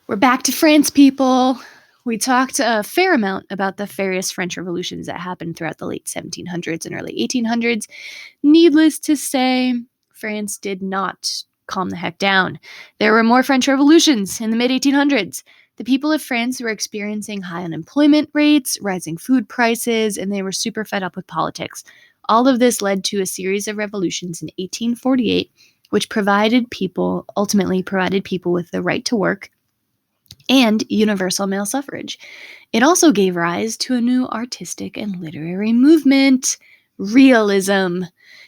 We're back to France, people. We talked a fair amount about the various French revolutions that happened throughout the late 1700s and early 1800s. Needless to say, France did not calm the heck down. There were more French revolutions in the mid 1800s. The people of France were experiencing high unemployment rates, rising food prices, and they were super fed up with politics. All of this led to a series of revolutions in 1848, which ultimately provided people with the right to work and universal male suffrage. It also gave rise to a new artistic and literary movement, realism.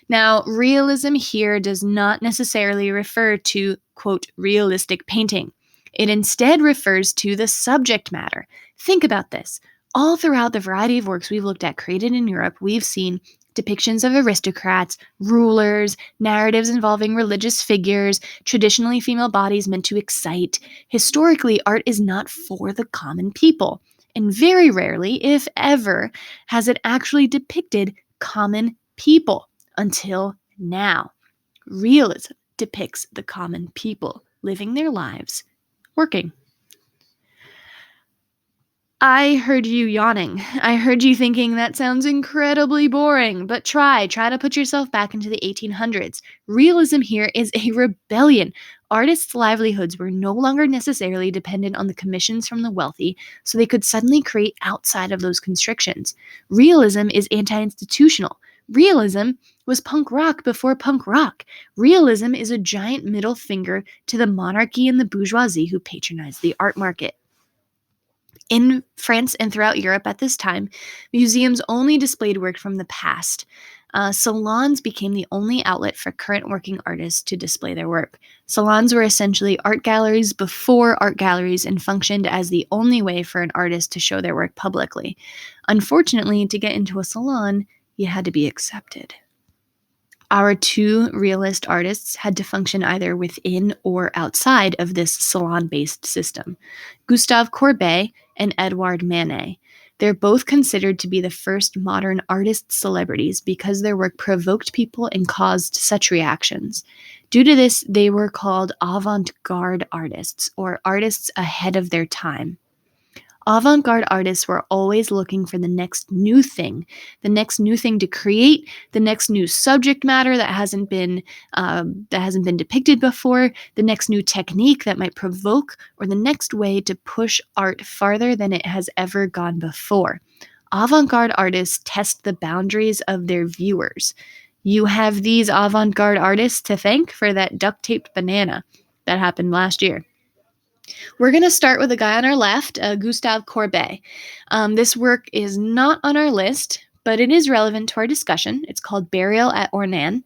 Now, realism here does not necessarily refer to, quote, realistic painting. It instead refers to the subject matter. Think about this. All throughout the variety of works we've looked at created in Europe, we've seen depictions of aristocrats, rulers, narratives involving religious figures, traditionally female bodies meant to excite. Historically, art is not for the common people, and very rarely, if ever, has it actually depicted common people until now. Realism depicts the common people living their lives, working. I heard you yawning. I heard you thinking that sounds incredibly boring, but try to put yourself back into the 1800s. Realism here is a rebellion. Artists' livelihoods were no longer necessarily dependent on the commissions from the wealthy, so they could suddenly create outside of those constrictions. Realism is anti-institutional. Realism was punk rock before punk rock. Realism is a giant middle finger to the monarchy and the bourgeoisie who patronized the art market. In France and throughout Europe at this time, museums only displayed work from the past. Salons became the only outlet for current working artists to display their work. Salons were essentially art galleries before art galleries and functioned as the only way for an artist to show their work publicly. Unfortunately, to get into a salon, you had to be accepted. Our two realist artists had to function either within or outside of this salon-based system. Gustave Courbet and Edouard Manet. They're both considered to be the first modern artist celebrities because their work provoked people and caused such reactions. Due to this, they were called avant-garde artists, or artists ahead of their time. Avant-garde artists were always looking for the next new thing to create, the next new subject matter that hasn't been depicted before, the next new technique that might provoke, or the next way to push art farther than it has ever gone before. Avant-garde artists test the boundaries of their viewers. You have these avant-garde artists to thank for that duct-taped banana that happened last year. We're going to start with the guy on our left, Gustave Courbet. This work is not on our list, but it is relevant to our discussion. It's called Burial at Ornans.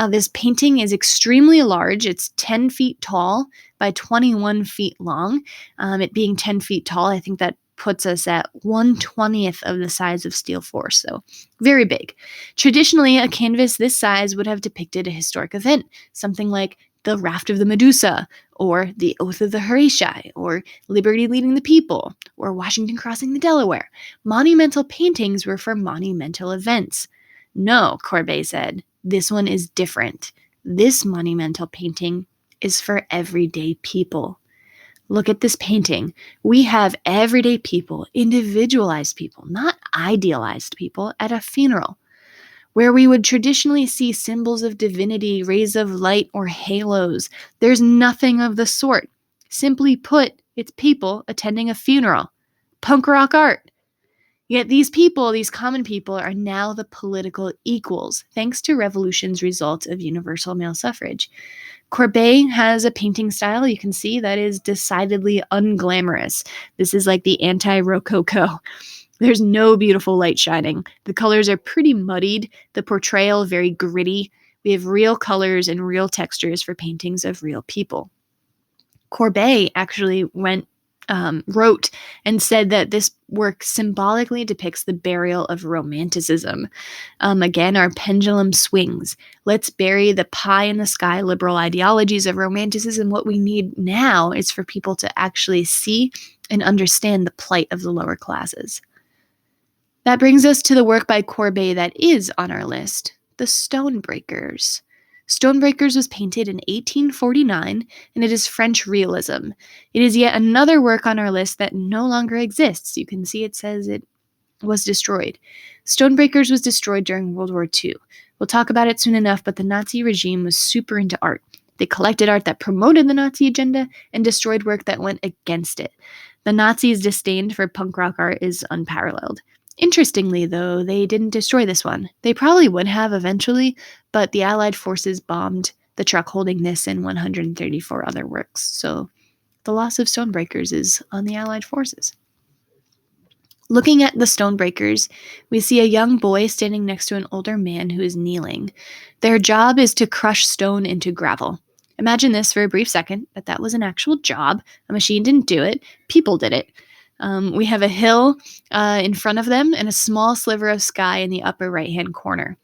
This painting is extremely large. It's 10 feet tall by 21 feet long. It being 10 feet tall, I think that puts us at 1/20th of the size of Steel Force, so very big. Traditionally, a canvas this size would have depicted a historic event, something like the Raft of the Medusa, or the Oath of the Horatii, or Liberty Leading the People, or Washington crossing the Delaware. Monumental paintings were for monumental events. No, Courbet said, this one is different. This monumental painting is for everyday people. Look at this painting. We have everyday people, individualized people, not idealized people, at a funeral, where we would traditionally see symbols of divinity, rays of light, or halos. There's nothing of the sort. Simply put, it's people attending a funeral. Punk rock art. Yet these people, these common people, are now the political equals, thanks to revolution's result of universal male suffrage. Courbet has a painting style, you can see, that is decidedly unglamorous. This is like the anti-Rococo. There's no beautiful light shining. The colors are pretty muddied, the portrayal very gritty. We have real colors and real textures for paintings of real people. Courbet actually wrote and said that this work symbolically depicts the burial of romanticism. Again, our pendulum swings. Let's bury the pie in the sky liberal ideologies of romanticism. What we need now is for people to actually see and understand the plight of the lower classes. That brings us to the work by Courbet that is on our list, The Stonebreakers. Stonebreakers was painted in 1849, and it is French Realism. It is yet another work on our list that no longer exists. You can see it says it was destroyed. Stonebreakers was destroyed during World War II. We'll talk about it soon enough, but the Nazi regime was super into art. They collected art that promoted the Nazi agenda and destroyed work that went against it. The Nazis' disdain for punk rock art is unparalleled. Interestingly, though, they didn't destroy this one. They probably would have eventually, but the Allied forces bombed the truck holding this and 134 other works. So the loss of Stonebreakers is on the Allied forces. Looking at the Stonebreakers, we see a young boy standing next to an older man who is kneeling. Their job is to crush stone into gravel. Imagine this for a brief second, that was an actual job. A machine didn't do it. People did it. We have a hill in front of them and a small sliver of sky in the upper right-hand corner.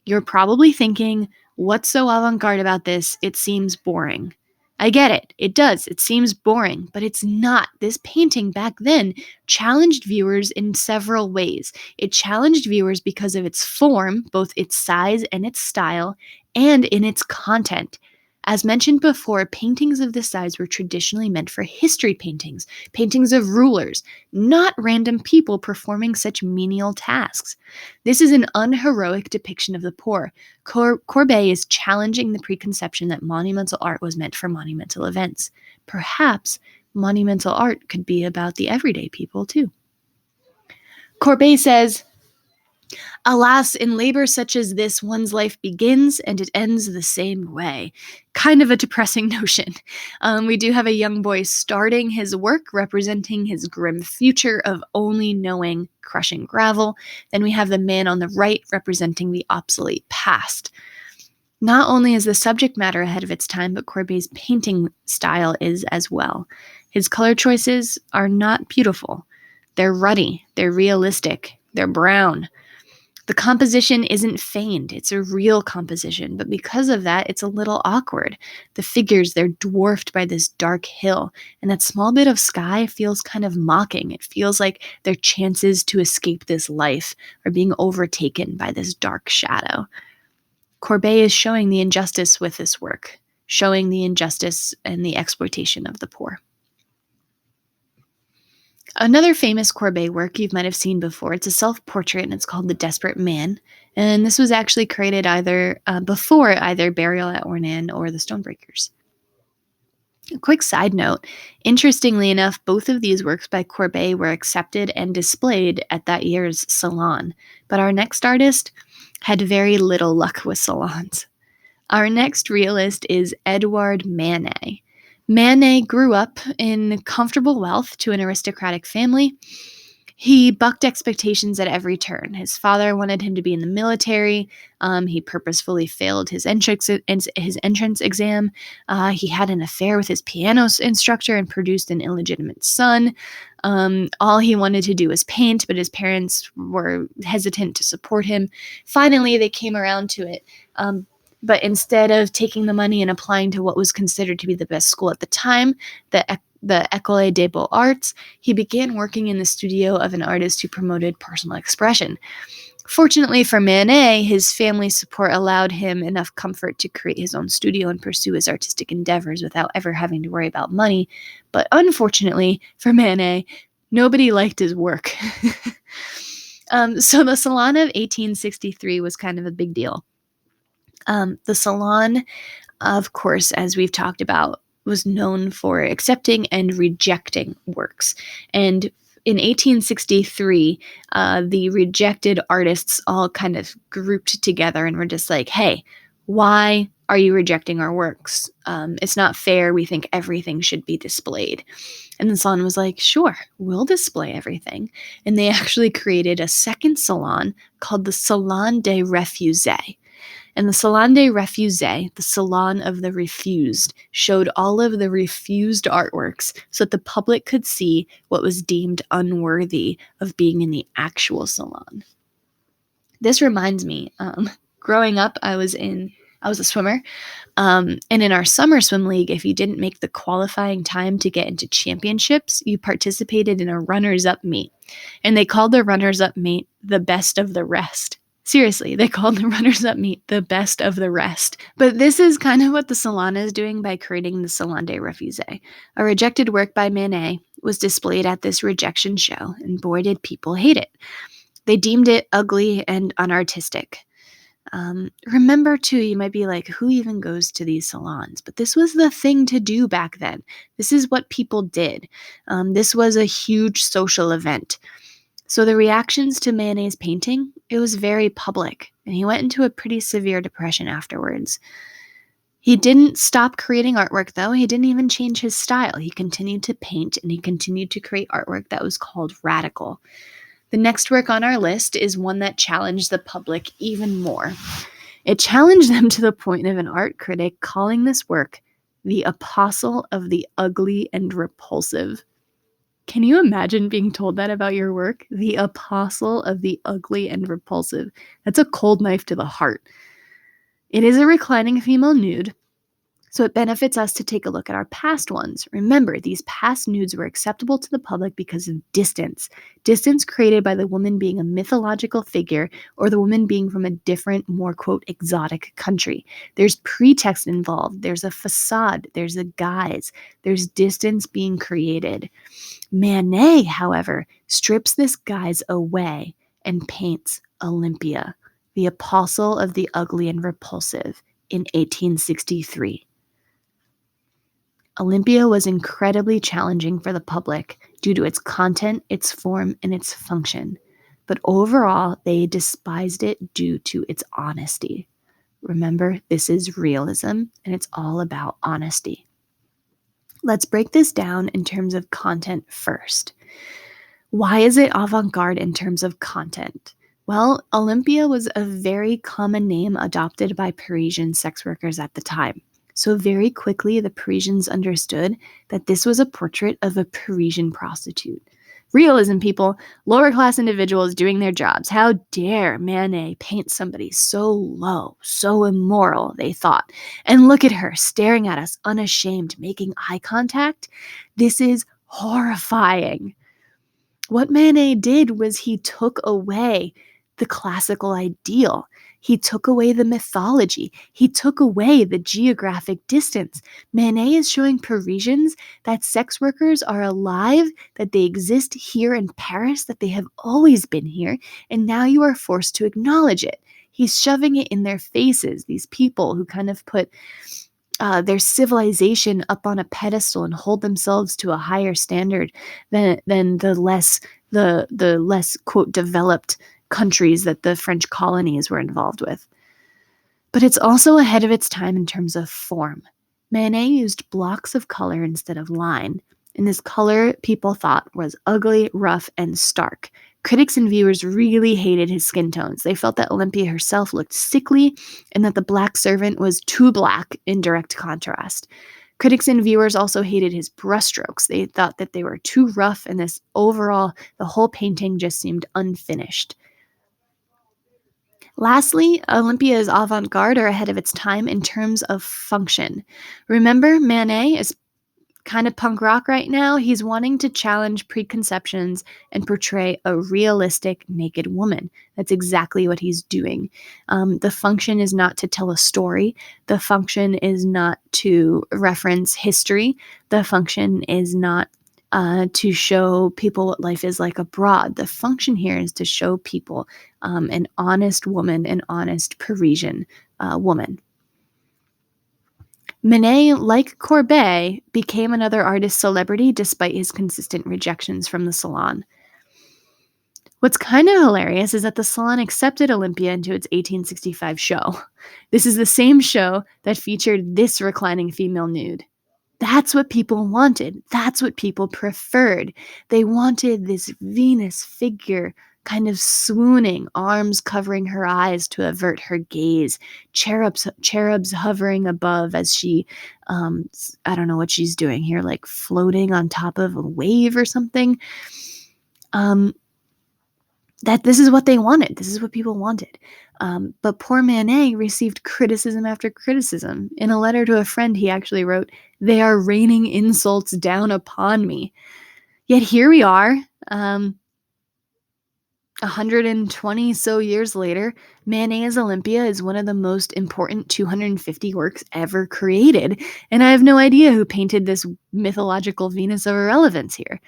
You're probably thinking, what's so avant-garde about this? It seems boring. I get it. It does. It seems boring, but it's not. This painting back then challenged viewers in several ways. It challenged viewers because of its form, both its size and its style, and in its content. As mentioned before, paintings of this size were traditionally meant for history paintings, paintings of rulers, not random people performing such menial tasks. This is an unheroic depiction of the poor. Courbet is challenging the preconception that monumental art was meant for monumental events. Perhaps monumental art could be about the everyday people too. Courbet says, "Alas, in labor such as this, one's life begins and it ends the same way." Kind of a depressing notion. We do have a young boy starting his work, representing his grim future of only knowing crushing gravel. Then we have the man on the right representing the obsolete past. Not only is the subject matter ahead of its time, but Courbet's painting style is as well. His color choices are not beautiful. They're ruddy, they're realistic, they're brown. The composition isn't feigned, it's a real composition, but because of that, it's a little awkward. The figures, they're dwarfed by this dark hill, and that small bit of sky feels kind of mocking. It feels like their chances to escape this life are being overtaken by this dark shadow. Courbet is showing the injustice with this work, showing the injustice and the exploitation of the poor. Another famous Courbet work you might have seen before, it's a self-portrait and it's called The Desperate Man. And this was actually created before either Burial at Ornans or The Stonebreakers. A quick side note, interestingly enough, both of these works by Courbet were accepted and displayed at that year's Salon. But our next artist had very little luck with salons. Our next realist is Edouard Manet. Manet grew up in comfortable wealth to an aristocratic family. He bucked expectations at every turn. His father wanted him to be in the military. He purposefully failed his entrance exam. He had an affair with his piano instructor and produced an illegitimate son. All he wanted to do was paint, but his parents were hesitant to support him. Finally, they came around to it. But instead of taking the money and applying to what was considered to be the best school at the time, the École des Beaux-Arts, he began working in the studio of an artist who promoted personal expression. Fortunately for Manet, his family's support allowed him enough comfort to create his own studio and pursue his artistic endeavors without ever having to worry about money. But unfortunately for Manet, nobody liked his work. So the Salon of 1863 was kind of a big deal. The Salon, of course, as we've talked about, was known for accepting and rejecting works. And in 1863, the rejected artists all kind of grouped together and were just like, hey, why are you rejecting our works? It's not fair. We think everything should be displayed. And the Salon was like, sure, we'll display everything. And they actually created a second salon called the Salon des Refusés. And the Salon des Refusés, the Salon of the Refused, showed all of the refused artworks so that the public could see what was deemed unworthy of being in the actual salon. This reminds me, growing up, I was a swimmer, and in our summer swim league, if you didn't make the qualifying time to get into championships, you participated in a runners-up meet. And they called the runners-up meet the best of the rest. Seriously, they called the runners-up meet the best of the rest. But this is kind of what the Salon is doing by creating the Salon des Refuses. A rejected work by Manet was displayed at this rejection show, and boy, did people hate it. They deemed it ugly and unartistic. Remember, too, you might be like, who even goes to these salons? But this was the thing to do back then. This is what people did. This was a huge social event. So the reactions to Manet's painting, it was very public, and he went into a pretty severe depression afterwards. He didn't stop creating artwork, though. He didn't even change his style. He continued to paint, and he continued to create artwork that was called radical. The next work on our list is one that challenged the public even more. It challenged them to the point of an art critic calling this work the apostle of the ugly and repulsive. Can you imagine being told that about your work? The apostle of the ugly and repulsive. That's a cold knife to the heart. It is a reclining female nude, so it benefits us to take a look at our past ones. Remember, these past nudes were acceptable to the public because of distance. Distance created by the woman being a mythological figure or the woman being from a different, more, quote, exotic country. There's pretext involved. There's a facade. There's a guise. There's distance being created. Manet, however, strips this guise away and paints Olympia, the apostle of the ugly and repulsive, in 1863. Olympia was incredibly challenging for the public due to its content, its form, and its function. But overall, they despised it due to its honesty. Remember, this is realism, and it's all about honesty. Let's break this down in terms of content first. Why is it avant-garde in terms of content? Well, Olympia was a very common name adopted by Parisian sex workers at the time. So very quickly, the Parisians understood that this was a portrait of a Parisian prostitute. Realism, people, lower-class individuals doing their jobs. How dare Manet paint somebody so low, so immoral, they thought. And look at her, staring at us, unashamed, making eye contact. This is horrifying. What Manet did was he took away the classical ideal. He took away the mythology. He took away the geographic distance. Manet is showing Parisians that sex workers are alive, that they exist here in Paris, that they have always been here, and now you are forced to acknowledge it. He's shoving it in their faces, these people who kind of put their civilization up on a pedestal and hold themselves to a higher standard than the less quote developed countries that the French colonies were involved with. But it's also ahead of its time in terms of form. Manet used blocks of color instead of line, and this color people thought was ugly, rough, and stark. Critics and viewers really hated his skin tones. They felt that Olympia herself looked sickly and that the black servant was too black in direct contrast. Critics and viewers also hated his brushstrokes. They thought that they were too rough, and the whole painting just seemed unfinished. Lastly, Olympia is avant-garde or ahead of its time in terms of function. Remember, Manet is kind of punk rock right now. He's wanting to challenge preconceptions and portray a realistic naked woman. That's exactly what he's doing. The function is not to tell a story. The function is not to reference history. The function is not to show people what life is like abroad. The function here is to show people an honest woman, an honest Parisian woman. Manet, like Courbet, became another artist celebrity despite his consistent rejections from the Salon. What's kind of hilarious is that the Salon accepted Olympia into its 1865 show. This is the same show that featured this reclining female nude. That's what people wanted. That's what people preferred. They wanted this Venus figure kind of swooning, arms covering her eyes to avert her gaze, cherubs hovering above as she, I don't know what she's doing here, like floating on top of a wave or something. That this is what they wanted. This is what people wanted. But poor Manet received criticism after criticism. In a letter to a friend, he actually wrote, "They are raining insults down upon me." Yet here we are. 120 so years later, Manet's Olympia is one of the most important 250 works ever created, and I have no idea who painted this mythological Venus of irrelevance here.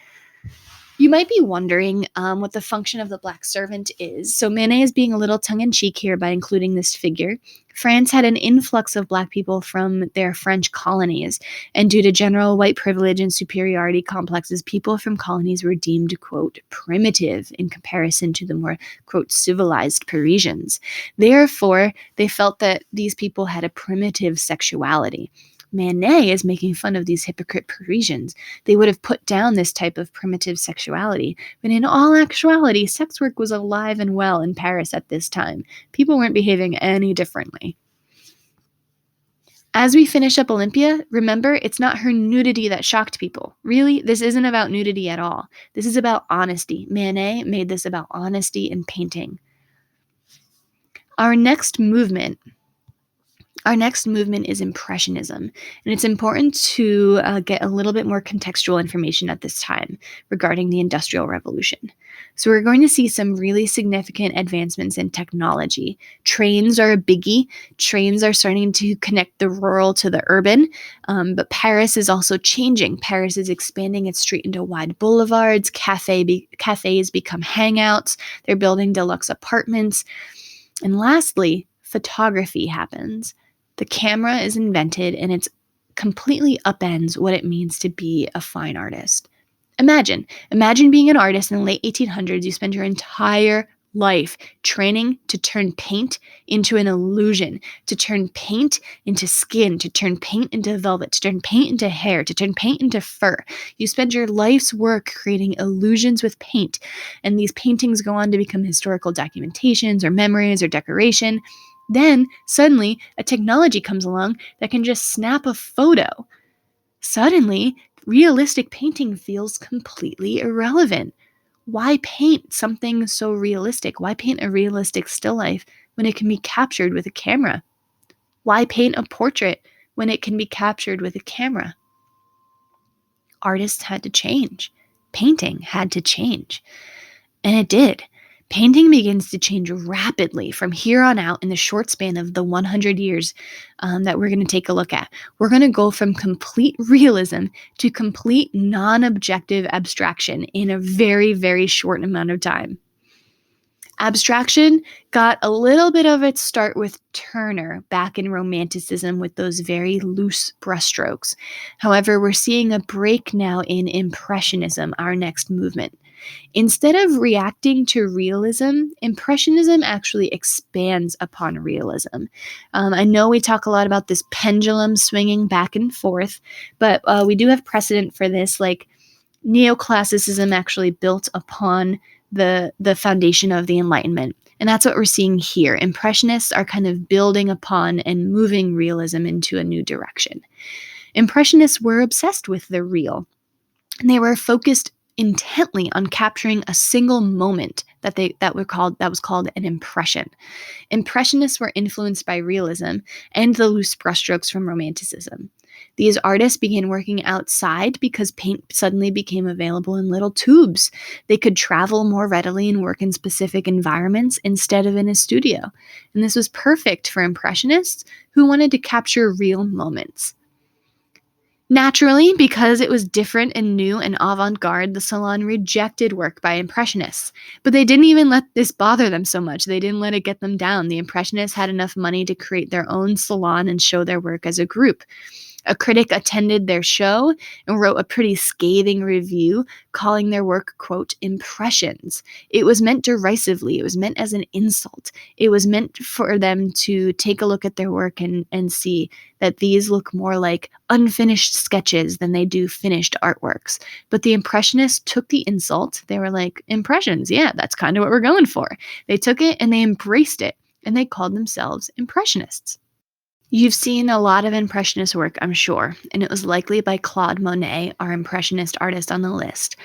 You might be wondering what the function of the black servant is. So Manet is being a little tongue-in-cheek here by including this figure. France had an influx of black people from their French colonies, and due to general white privilege and superiority complexes, people from colonies were deemed, quote, primitive in comparison to the more, quote, civilized Parisians. Therefore, they felt that these people had a primitive sexuality. Manet is making fun of these hypocrite Parisians. They would have put down this type of primitive sexuality, but in all actuality, sex work was alive and well in Paris at this time. People weren't behaving any differently. As we finish up Olympia, remember, it's not her nudity that shocked people. Really, this isn't about nudity at all. This is about honesty. Manet made this about honesty in painting. Our next movement is Impressionism, and it's important to get a little bit more contextual information at this time regarding the Industrial Revolution. So we're going to see some really significant advancements in technology. Trains are a biggie. Trains are starting to connect the rural to the urban, but Paris is also changing. Paris is expanding its street into wide boulevards. Cafes become hangouts. They're building deluxe apartments. And lastly, photography happens. The camera is invented and it's completely upends what it means to be a fine artist. Imagine being an artist in the late 1800s. You spend your entire life training to turn paint into an illusion, to turn paint into skin, to turn paint into velvet, to turn paint into hair, to turn paint into fur. You spend your life's work creating illusions with paint, and these paintings go on to become historical documentations or memories or decoration. Then, suddenly, a technology comes along that can just snap a photo. Suddenly, realistic painting feels completely irrelevant. Why paint something so realistic? Why paint a realistic still life when it can be captured with a camera? Why paint a portrait when it can be captured with a camera? Artists had to change. Painting had to change. And it did. Painting begins to change rapidly from here on out in the short span of the 100 years that we're going to take a look at. We're going to go from complete realism to complete non-objective abstraction in a very, very short amount of time. Abstraction got a little bit of its start with Turner back in Romanticism with those very loose brushstrokes. However, we're seeing a break now in Impressionism, our next movement. Instead of reacting to realism, Impressionism actually expands upon realism. I know we talk a lot about this pendulum swinging back and forth, but we do have precedent for this, like neoclassicism actually built upon the foundation of the Enlightenment. And that's what we're seeing here. Impressionists are kind of building upon and moving realism into a new direction. Impressionists were obsessed with the real, and they were focused intently on capturing a single moment that was called an impression. Impressionists were influenced by realism and the loose brushstrokes from Romanticism. These artists began working outside because paint suddenly became available in little tubes. They could travel more readily and work in specific environments instead of in a studio. And this was perfect for Impressionists who wanted to capture real moments. Naturally, because it was different and new and avant-garde, the Salon rejected work by Impressionists. But they didn't even let this bother them so much. They didn't let it get them down. The Impressionists had enough money to create their own salon and show their work as a group. A critic attended their show and wrote a pretty scathing review, calling their work, quote, impressions. It was meant derisively. It was meant as an insult. It was meant for them to take a look at their work and see that these look more like unfinished sketches than they do finished artworks. But the Impressionists took the insult. They were like, impressions, yeah, that's kind of what we're going for. They took it and they embraced it, and they called themselves Impressionists. You've seen a lot of Impressionist work, I'm sure, and it was likely by Claude Monet, our Impressionist artist on the list.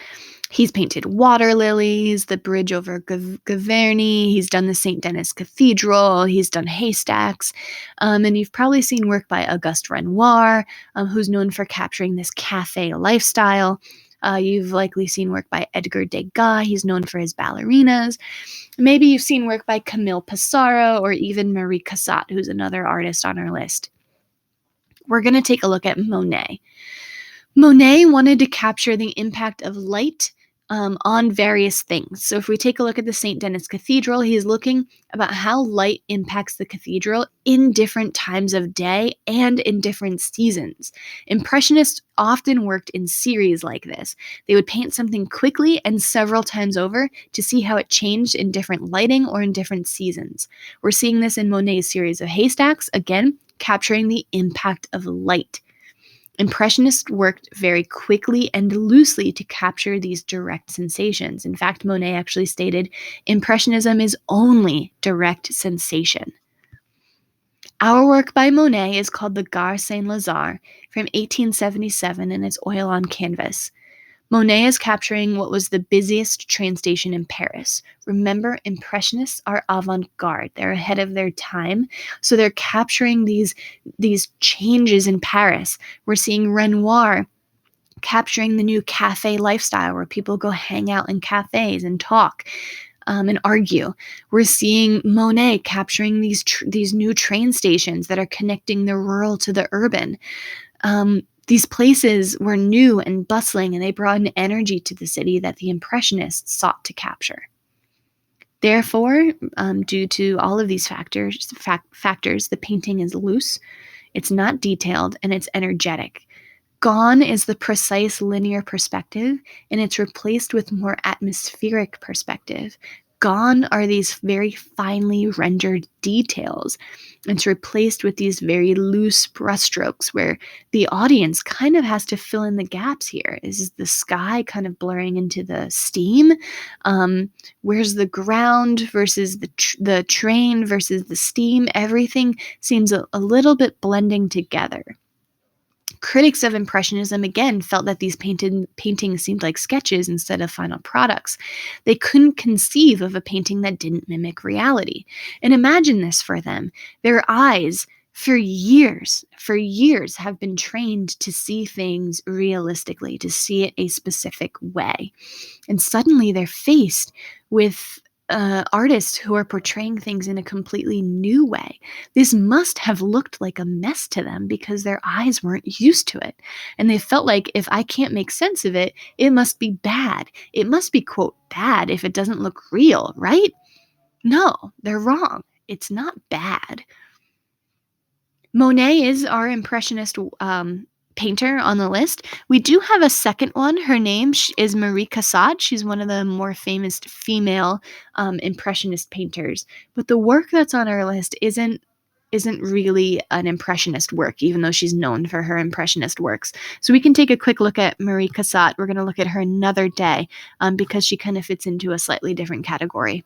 He's painted water lilies, the bridge over Gavarnie, he's done the St. Denis Cathedral, he's done haystacks, and you've probably seen work by Auguste Renoir, who's known for capturing this cafe lifestyle. You've likely seen work by Edgar Degas. He's known for his ballerinas. Maybe you've seen work by Camille Pissarro or even Marie Cassatt, who's another artist on our list. We're going to take a look at Monet. Monet wanted to capture the impact of light on various things. So if we take a look at the St. Denis Cathedral, he's looking about how light impacts the cathedral in different times of day and in different seasons. Impressionists often worked in series like this. They would paint something quickly and several times over to see how it changed in different lighting or in different seasons. We're seeing this in Monet's series of haystacks, again, capturing the impact of light. Impressionists worked very quickly and loosely to capture these direct sensations. In fact, Monet actually stated, "Impressionism is only direct sensation." Our work by Monet is called the Gare Saint-Lazare from 1877, and it's oil on canvas. Monet is capturing what was the busiest train station in Paris. Remember, Impressionists are avant-garde. They're ahead of their time. So they're capturing these changes in Paris. We're seeing Renoir capturing the new cafe lifestyle where people go hang out in cafes and talk and argue. We're seeing Monet capturing these new train stations that are connecting the rural to the urban. These places were new and bustling, and they brought an energy to the city that the Impressionists sought to capture. Therefore, due to all of these factors, the painting is loose, it's not detailed, and it's energetic. Gone is the precise linear perspective, and it's replaced with more atmospheric perspective. Gone are these very finely rendered details. It's replaced with these very loose brushstrokes where the audience kind of has to fill in the gaps here. Is the sky kind of blurring into the steam? Where's the ground versus the train versus the steam? Everything seems a little bit blending together. Critics of Impressionism, again, felt that these paintings seemed like sketches instead of final products. They couldn't conceive of a painting that didn't mimic reality. And imagine this for them. Their eyes, for years, have been trained to see things realistically, to see it a specific way. And suddenly they're faced with artists who are portraying things in a completely new way. This must have looked like a mess to them because their eyes weren't used to it. And they felt like, if I can't make sense of it, it must be bad. It must be, quote, bad if it doesn't look real, right? No, they're wrong. It's not bad. Monet is our Impressionist painter on the list. We do have a second one. Her name is Marie Cassatt. She's one of the more famous female Impressionist painters. But the work that's on our list isn't really an Impressionist work, even though she's known for her Impressionist works. So we can take a quick look at Marie Cassatt. We're going to look at her another day because she kind of fits into a slightly different category.